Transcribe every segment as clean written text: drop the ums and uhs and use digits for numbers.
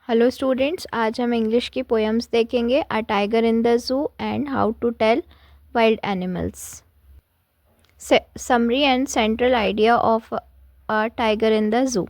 Hello students, आज हम English की पोएम्स देखेंगे। A tiger in the zoo and how to tell wild animals. Summary and central idea of a tiger in the zoo.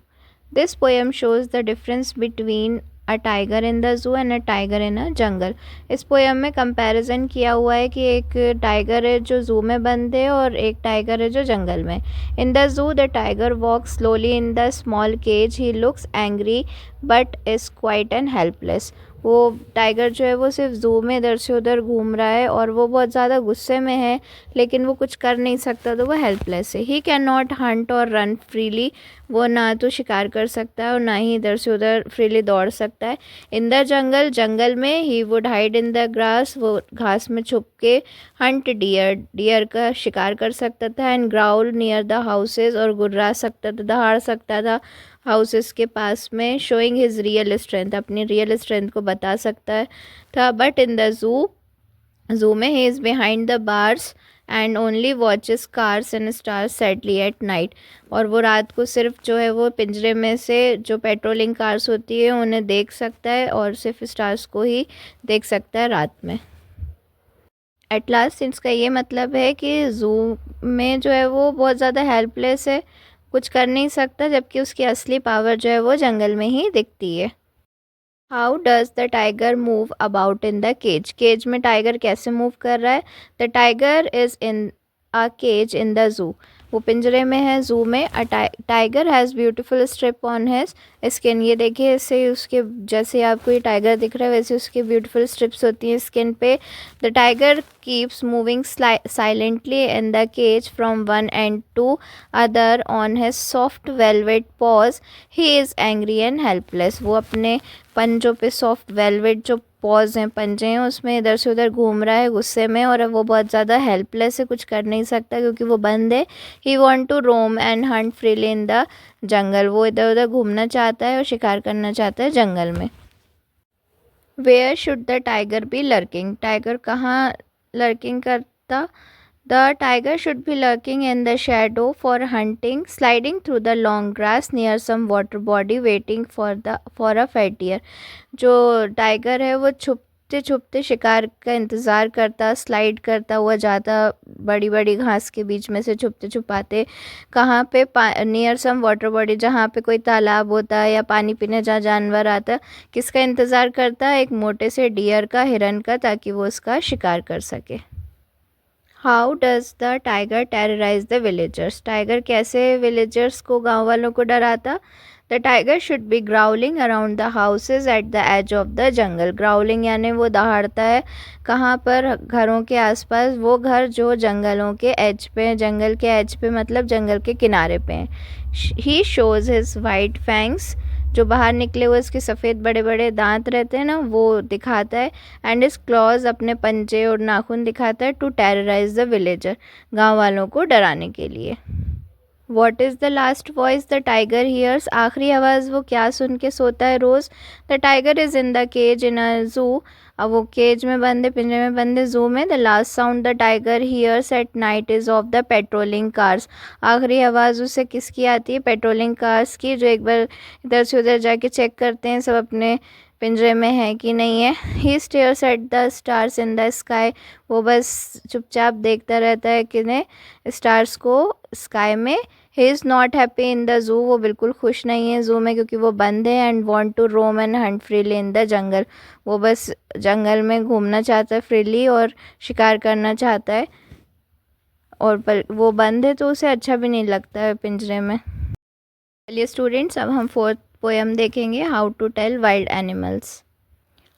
This poem shows the difference between a tiger in the zoo and a tiger in a jungle. इस poem में comparison किया हुआ है कि एक tiger है जो जू में बंद है और एक टाइगर है जो जंगल में। In the zoo the tiger walks slowly in the small cage, he looks angry but is quiet and helpless. वो टाइगर जो है वो सिर्फ जू में इधर से उधर घूम रहा है और वो बहुत ज़्यादा गुस्से में है, लेकिन वो कुछ कर नहीं सकता, तो वो हेल्पलेस है। ही कैन नॉट हंट और रन फ्रीली, वो ना तो शिकार कर सकता है और ना ही इधर से उधर फ्रीली दौड़ सकता है। इन द जंगल, जंगल में he would hide in the grass, वो घास में छुप के हंट डियर, डियर का शिकार कर सकता था। And growl near the houses, और गुर्रा सकता था, दहाड़ सकता था हाउसेस के पास में। शोइंग हिज रियल स्ट्रेंथ, अपनी रियल स्ट्रेंथ को बता सकता है था। बट इन द जू, जू में he is behind the bars and only watches cars and stars sadly at night, और वो रात को सिर्फ जो है वो पिंजरे में से जो पेट्रोलिंग कार्स होती है उन्हें देख सकता है और सिर्फ स्टार्स को ही देख सकता है रात में। एट लास्ट इसका ये मतलब है कि जू में जो है वो बहुत ज़्यादा हेल्पलेस है, कुछ कर नहीं सकता, जबकि उसकी असली पावर जो है वो जंगल में ही दिखती है। How does the tiger move about in the cage, cage में टाइगर कैसे मूव कर रहा है। The tiger is in a cage in the zoo, वो पिंजरे में है जू में। A tiger has beautiful strip on his skin, ये देखिए इससे उसके जैसे आपको ये टाइगर दिख रहा है वैसे उसके ब्यूटीफुल स्ट्रिप्स होती हैं स्किन पे। The tiger keeps moving silently in the cage from one end to other on his soft velvet paws, he is angry and helpless, वो अपने पंजों पे सॉफ्ट वेलवेट जो पॉज हैं, पंजे हैं, उसमें इधर से उधर घूम रहा है गुस्से में, और वो बहुत ज़्यादा हेल्पलेस है, कुछ कर नहीं सकता क्योंकि वो बंद है। He want to roam and hunt freely in the jungle, वो इधर उधर घूमना चाहता है और शिकार करना चाहता है जंगल में। Where should the tiger be lurking, tiger कहाँ लर्किंग करता। The tiger should be lurking in the shadow for hunting, sliding through the long grass near some water body, waiting for a fat deer. जो tiger है वो छुपते छुपते शिकार का इंतज़ार करता, slide करता हुआ जाता बड़ी बड़ी घास के बीच में से छुपते छुपाते। कहाँ पे, नियर सम वाटर बॉडी, जहाँ पे कोई तालाब होता है या पानी पीने जहाँ जानवर आता, किसका इंतज़ार करता है, एक मोटे से डियर का, हिरन का, ताकि वो उसका शिकार कर सके। How does the tiger terrorise the villagers, tiger कैसे विलेजर्स को, गांव वालों को डराता। The tiger should be growling around the houses at the edge of the jungle, growling यानी वो दहाड़ता है कहाँ पर, घरों के आसपास, वो घर जो जंगलों के एज पे, जंगल के एज पे मतलब जंगल के किनारे पे हैं। ही शोज़ हिज वाइट फैंग्स, जो बाहर निकले हुए उसके सफ़ेद बड़े बड़े दांत रहते हैं ना, वो दिखाता है। एंड इस क्लॉज, अपने पंजे और नाखून दिखाता है। टू टेरराइज द विलेजर, गांव वालों को डराने के लिए। What is the last voice the tiger hears, आखिरी आवाज़ वो क्या सुन के सोता है रोज़। The tiger is in the cage in a zoo, अब वो केज में बंद है, पिंजरे में बंद है जू में। The last sound the tiger hears at night is of the patrolling cars, आखिरी आवाज़ उसे किसकी आती है, पेट्रोलिंग कार्स की, जो एक बार इधर से उधर जाके चेक करते हैं सब अपने पिंजरे में है कि नहीं है। He stares at the stars in the sky, वो बस चुपचाप देखता रहता है कि ने स्टार्स को स्काई में। He is not happy in the zoo, वो बिल्कुल खुश नहीं है जू में क्योंकि वो बंद है। And want to roam and hunt freely in the jungle, वो बस जंगल में घूमना चाहता है फ्रीली और शिकार करना चाहता है, और पर वो बंद है तो उसे अच्छा भी नहीं लगता है पिंजरे में। चलिए स्टूडेंट्स, अब हम फोर्थ पोएम देखेंगे, how to tell wild animals.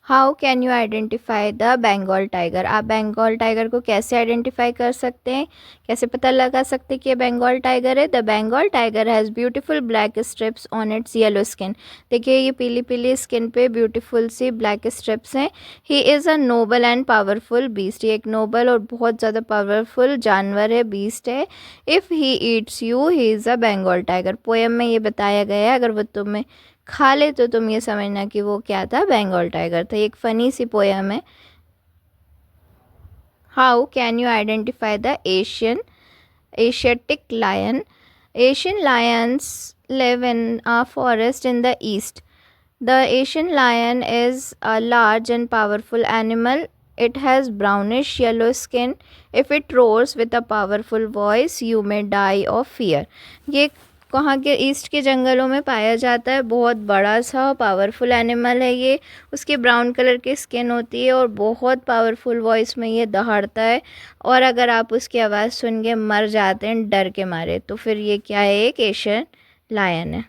How can you identify the Bengal tiger, आप बंगाल टाइगर को कैसे आइडेंटिफाई कर सकते हैं, कैसे पता लगा सकते हैं कि ये बंगाल टाइगर है। The Bengal tiger has beautiful black stripes on its yellow skin, देखिए ये पीली पीली स्किन पे ब्यूटीफुल सी ब्लैक स्ट्रिप्स हैं। ही is a noble and powerful beast, ये एक नोबल और बहुत ज़्यादा पावरफुल जानवर है, बीस्ट है। If he eats you he is a Bengal tiger, poem में ये बताया गया है, अगर वो तुम्हें खा ले तो तुम ये समझना कि वो क्या था, बंगाल टाइगर था। एक फ़नी सी पोएम है। How can you identify the Asiatic lion, Asian lions live in a forest in the east. The Asian lion is a large and powerful animal. It has brownish yellow skin. If it roars with a powerful voice, you may die of fear. ये कहाँ के east के जंगलों में पाया जाता है. बहुत बड़ा सा पावरफुल एनिमल है ये. उसकी ब्राउन कलर की स्किन होती है और बहुत पावरफुल वॉइस में ये दहाड़ता है. और अगर आप उसकी आवाज़ सुन के मर जाते हैं डर के मारे, तो फिर ये क्या है, एक एशियन लायन है.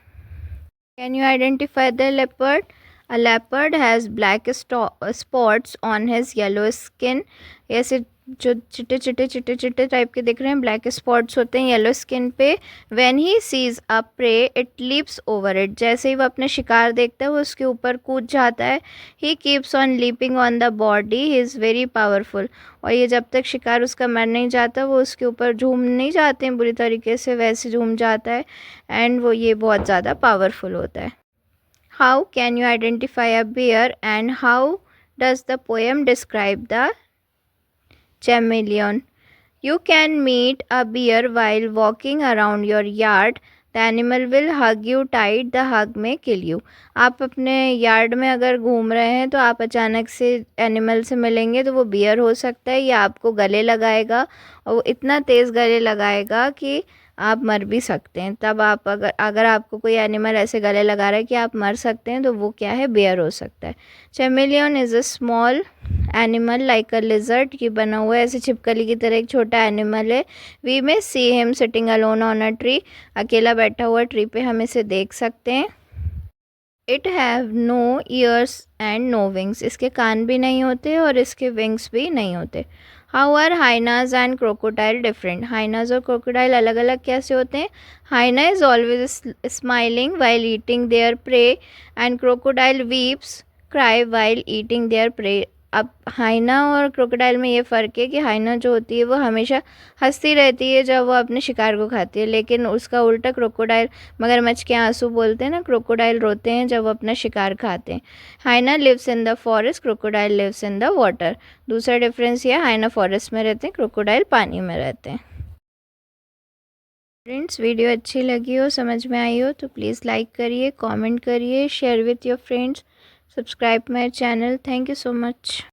Can you identify the leopard? A leopard has black spots on his yellow skin. ऐसे जो चिट्टे चिट्टे चिट्टे चिट्टे टाइप के दिख रहे हैं, ब्लैक स्पॉट्स होते हैं येलो स्किन पे. When he sees a prey, it leaps over it. जैसे ही वो अपने शिकार देखता है वो उसके ऊपर कूद जाता है. He keeps on leaping on the body. He is very powerful. और ये जब तक शिकार उसका मर नहीं जाता वो उसके ऊपर झूम नहीं जाते हैं बुरी तरीके से, वैसे झूम जाता है. एंड वो ये बहुत ज़्यादा पावरफुल होता है. How can you identify a bear and how does the poem describe the chameleon? You can meet a bear while walking around your yard. The animal will hug you tight. The hug may kill you. आप अपने yard में अगर घूम रहे हैं तो आप अचानक से एनिमल से मिलेंगे तो वो बियर हो सकता है या आपको गले लगाएगा, और वो इतना तेज़ गले लगाएगा कि आप मर भी सकते हैं. तब आप अगर आपको कोई एनिमल ऐसे गले लगा रहा है कि आप मर सकते हैं तो वो क्या है, बेयर हो सकता है. Chameleon is a small animal like a lizard. ये बना हुआ है ऐसे छिपकली की तरह, एक छोटा एनिमल है. वी में see him sitting alone on a tree. अकेला बैठा हुआ ट्री पे हम इसे देख सकते हैं. It have no ears and no wings. इसके कान भी नहीं होते और इसके विंग्स भी नहीं होते. How are hyenas and crocodile different? Hyenas और क्रोकोडाइल अलग अलग कैसे होते हैं? Hyena is always smiling while eating their prey and crocodile weeps cry while eating their prey. अब हाइना और क्रोकोडाइल में ये फ़र्क है कि हाइना जो होती है वो हमेशा हंसती रहती है जब वो अपने शिकार को खाती है, लेकिन उसका उल्टा क्रोकोडाइल, मगरमच्छ के आंसू बोलते हैं ना, क्रोकोडाइल रोते हैं जब वो अपना शिकार खाते हैं. Hyena lives in the forest, crocodile lives in the water. दूसरा डिफरेंस ये, हाइना फॉरेस्ट में रहते हैं, क्रोकोडाइल पानी में रहते हैं. फ्रेंड्स, वीडियो अच्छी लगी हो, समझ में आई हो तो प्लीज़ लाइक करिए, कमेंट करिए, share with your friends, subscribe my channel. Thank you so much.